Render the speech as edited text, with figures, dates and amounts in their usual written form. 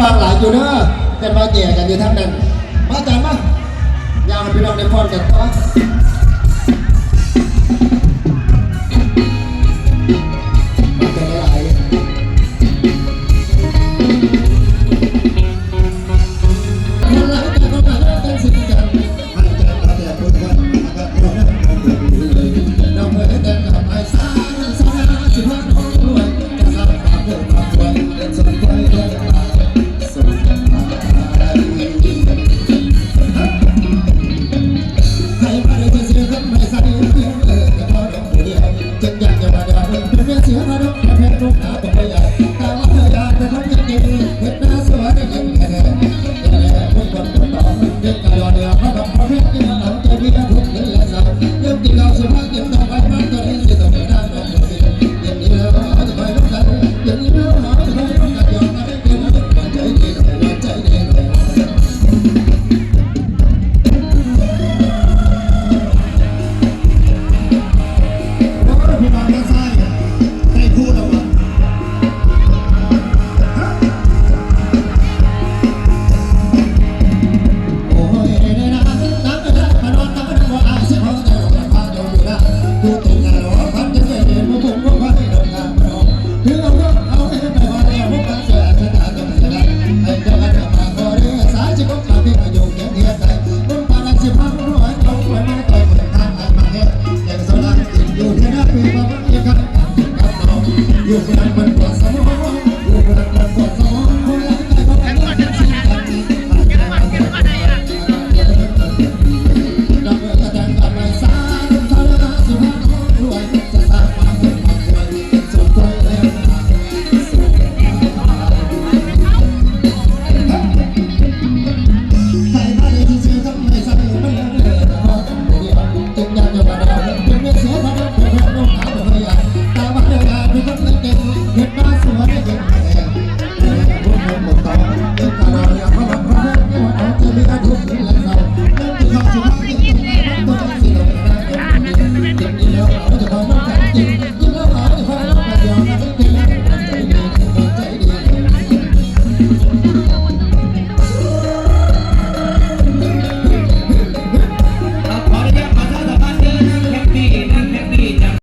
ฟังหลายอยู่เนอะแต่มาแย่กันอยู่ทั้งนั้นมาจันมายาวพี่น้องในฟอนกันต่อมากันหลายเสียมาดอกแพ้ลูกหาบ่ใหญ่แต่ว่าเธออยากเป็นคนยังดี